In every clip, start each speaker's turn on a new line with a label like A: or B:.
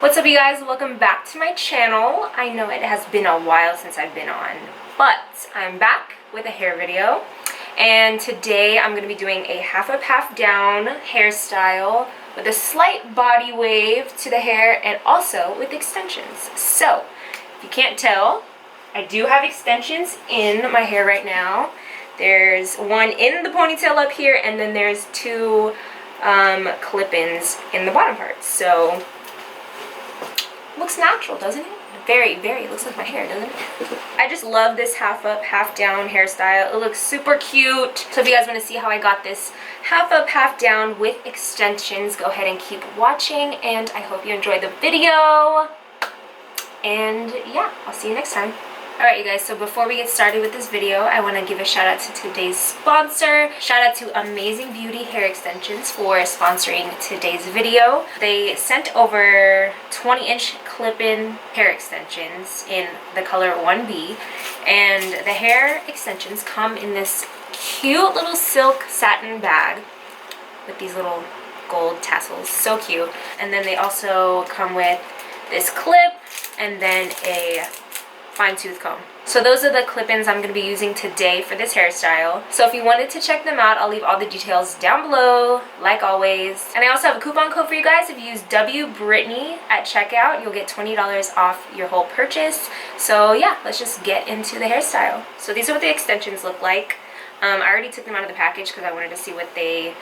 A: What's up, you guys? Welcome back to my channel. I know it has been a while since I've been on, but I'm back with a hair video, and today I'm going to be doing a half up, half down hairstyle with a slight body wave to the hair and also with extensions. So, if you can't tell, I do have extensions in my hair right now. There's one in the ponytail up here, and then there's two clip-ins in the bottom part. So looks natural, doesn't it? Very looks like my hair, doesn't it? I just love this half up, half down hairstyle. It looks super cute. So if you guys want to see how I got this half up, half down with extensions, go ahead and keep watching, and I hope you enjoyed the video. And yeah, I'll see you next time. Alright, you guys, so before we get started with this video, I want to give a shout out to today's sponsor. Shout out to Amazing Beauty Hair Extensions for sponsoring today's video. They sent over 20-inch clip-in hair extensions in the color 1B, and the hair extensions come in this cute little silk satin bag with these little gold tassels. So cute. And then they also come with this clip and then a fine tooth comb. So those are the clip-ins I'm going to be using today for this hairstyle. So if you wanted to check them out, I'll leave all the details down below, like always. And I also have a coupon code for you guys. If you use WBRITTANY at checkout, you'll get $20 off your whole purchase. So yeah, let's just get into the hairstyle. So these are what the extensions look like. I already took them out of the package because I wanted to see what they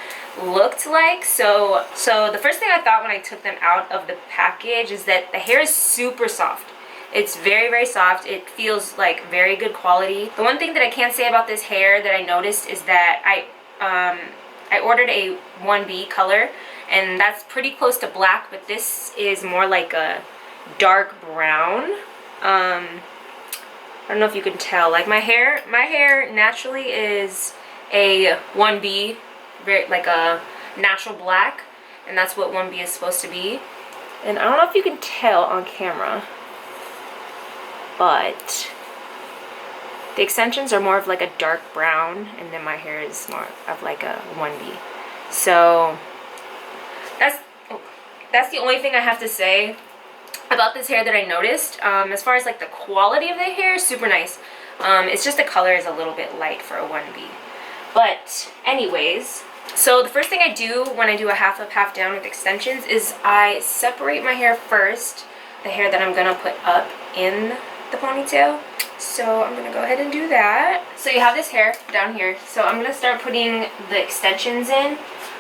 A: looked like. So the first thing I thought when I took them out of the package is that the hair is super soft. It's very soft. It feels like very good quality. The one thing that I can't say about this hair that I noticed is that I ordered a 1B color, and that's pretty close to black, but this is more like a dark brown. I don't know if you can tell. Like my hair naturally is a 1B, very like a natural black, and that's what 1B is supposed to be. And I don't know if you can tell on camera, but the extensions are more of like a dark brown, and then my hair is more of like a 1B. So that's the only thing I have to say about this hair that I noticed. As far as like the quality of the hair, super nice. It's just the color is a little bit light for a 1B. But anyways, so the first thing I do when I do a half up, half down with extensions is I separate my hair first, the hair that I'm gonna put up in the ponytail. So I'm gonna go ahead and do that. So you have this hair down here, so I'm gonna start putting the extensions in.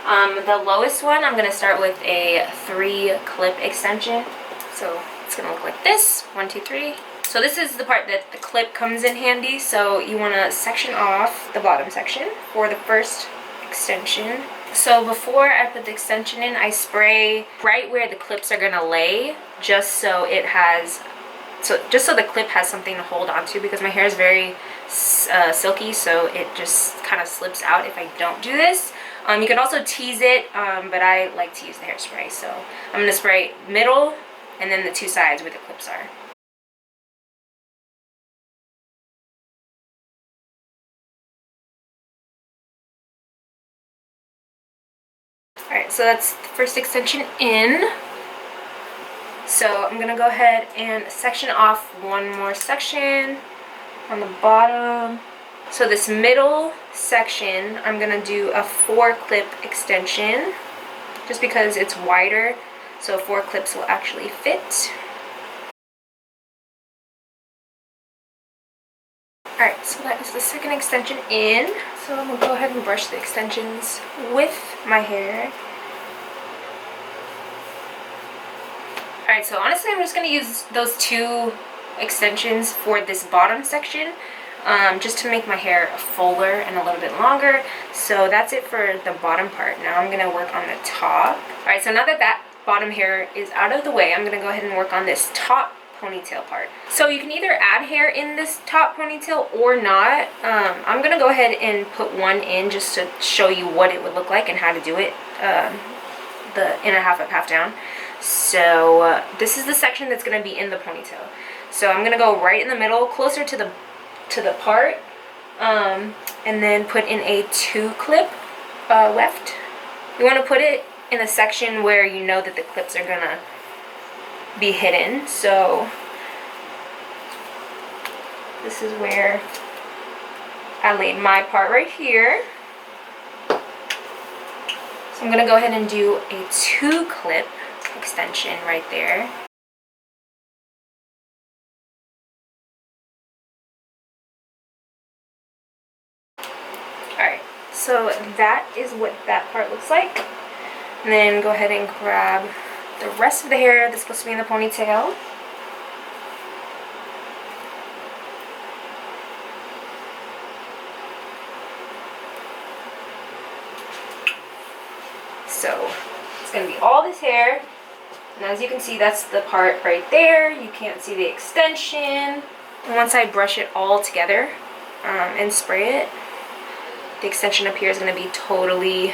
A: The lowest one, I'm gonna start with a 3 clip extension. So it's gonna look like this, 1, 2, 3. So this is the part that the clip comes in handy. So you want to section off the bottom section for the first extension. So before I put the extension in, I spray right where the clips are gonna lay, just so it has, just so the clip has something to hold on to, because my hair is very silky, so it just kind of slips out if I don't do this. You can also tease it, but I like to use the hairspray. So I'm gonna spray middle and then the 2 sides where the clips are. Alright, so that's the first extension in. So I'm going to go ahead and section off one more section on the bottom. So this middle section, I'm going to do a 4 clip extension just because it's wider, so 4 clips will actually fit. Alright, so that is the second extension in. So I'm going to go ahead and brush the extensions with my hair. Alright, so honestly I'm just going to use those 2 extensions for this bottom section, just to make my hair fuller and a little bit longer. So that's it for the bottom part. Now I'm going to work on the top. Alright, so now that that bottom hair is out of the way, I'm going to go ahead and work on this top ponytail part. So you can either add hair in this top ponytail or not. I'm going to go ahead and put one in just to show you what it would look like and how to do it, in a half up, half down. So this is the section that's going to be in the ponytail. So I'm going to go right in the middle, closer to the part, and then put in a 2 clip left. You want to put it in a section where you know that the clips are gonna be hidden. So this is where I laid my part right here. So I'm gonna go ahead and do a 2-clip extension right there. Alright, so that is what that part looks like. And then go ahead and grab the rest of the hair that's supposed to be in the ponytail. So it's going to be all this hair. And as you can see, that's the part right there. You can't see the extension. And once I brush it all together and spray it, the extension up here is going to be totally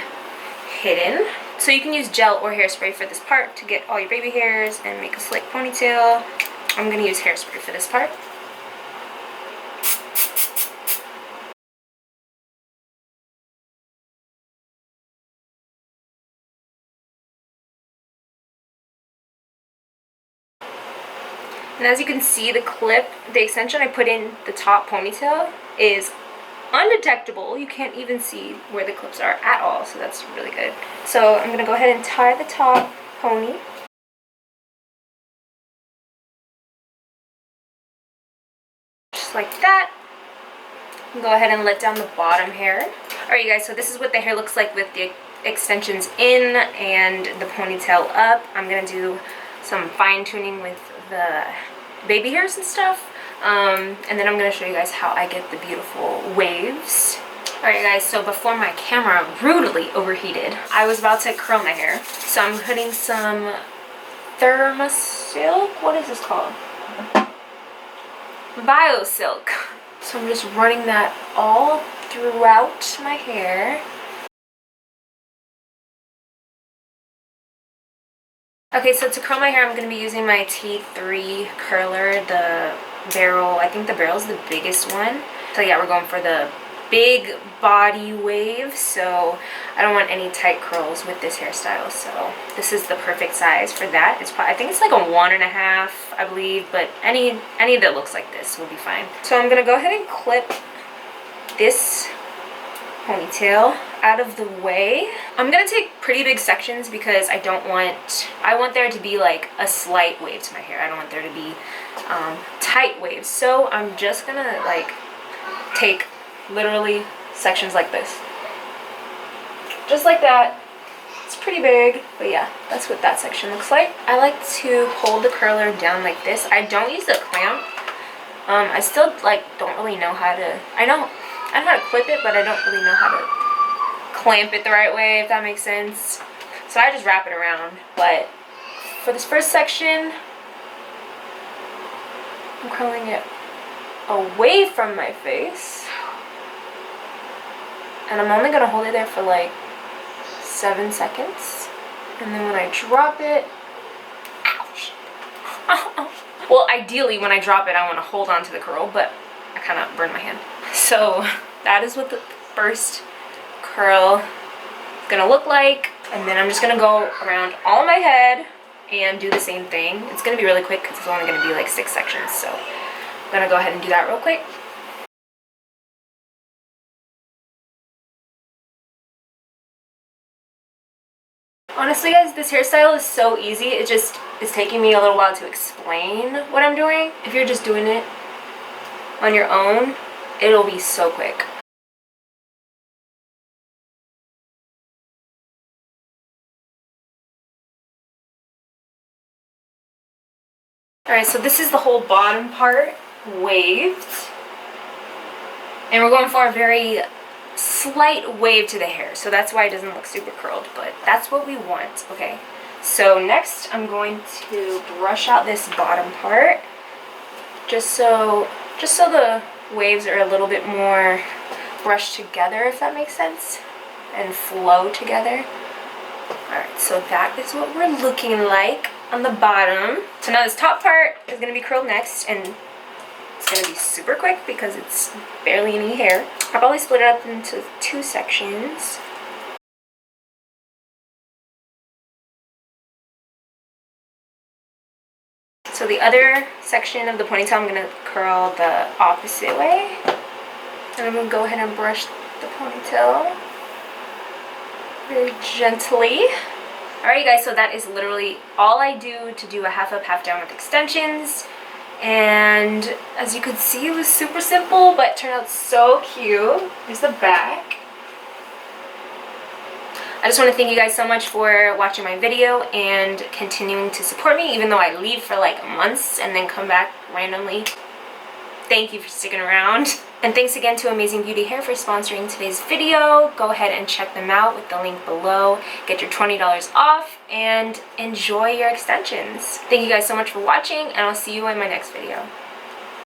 A: hidden. So you can use gel or hairspray for this part to get all your baby hairs and make a slick ponytail. I'm going to use hairspray for this part. And as you can see, the extension I put in the top ponytail is undetectable. You can't even see where the clips are at all, so that's really good. So I'm going to go ahead and tie the top pony. Just like that. And go ahead and let down the bottom hair. Alright you guys, so this is what the hair looks like with the extensions in and the ponytail up. I'm going to do some fine tuning with the baby hairs and stuff. And then I'm going to show you guys how I get the beautiful waves. Alright guys, so before my camera rudely overheated, I was about to curl my hair. So I'm putting some Thermosilk, what is this called? Biosilk. So I'm just running that all throughout my hair. Okay, so to curl my hair, I'm going to be using my T3 curler, the barrel. I think the barrel is the biggest one. So yeah, we're going for the big body wave. So I don't want any tight curls with this hairstyle. So this is the perfect size for that. It's probably, I think it's like a 1.5, I believe, but any that looks like this will be fine. So I'm going to go ahead and clip this ponytail out of the way. I'm gonna take pretty big sections because I want there to be like a slight wave to my hair. I don't want there to be tight waves. So I'm just gonna like take literally sections like this. Just like that. It's pretty big, but yeah, that's what that section looks like. I like to hold the curler down like this. I don't use the clamp. I still like don't really know how to, I know how to clip it, but I don't really know how to clamp it the right way, if that makes sense. So I just wrap it around. But for this first section, I'm curling it away from my face. And I'm only gonna hold it there for like 7 seconds. And then when I drop it, ouch. Well, ideally when I drop it, I want to hold on to the curl, but I kind of burned my hand. So that is what the first curl is gonna look like. And then I'm just gonna go around all my head and do the same thing. It's gonna be really quick because it's only gonna be like 6 sections. So I'm gonna go ahead and do that real quick. Honestly guys, this hairstyle is so easy. It just is taking me a little while to explain what I'm doing. If you're just doing it on your own, it'll be so quick. Alright, so this is the whole bottom part waved. And we're going for a very slight wave to the hair. So that's why it doesn't look super curled, but that's what we want, okay? So next I'm going to brush out this bottom part just so the waves are a little bit more brushed together, if that makes sense, and flow together. Alright, so that is what we're looking like on the bottom. So now this top part is going to be curled next, and it's going to be super quick because it's barely any hair. I'll probably split it up into 2 sections. So the other section of the ponytail, I'm going to curl the opposite way. And I'm going to go ahead and brush the ponytail very gently. Alright guys, so that is literally all I do to do a half up, half down with extensions. And as you could see, it was super simple, but it turned out so cute. Here's the back. I just want to thank you guys so much for watching my video and continuing to support me, even though I leave for like months and then come back randomly. Thank you for sticking around. And thanks again to Amazing Beauty Hair for sponsoring today's video. Go ahead and check them out with the link below. Get your $20 off and enjoy your extensions. Thank you guys so much for watching, and I'll see you in my next video.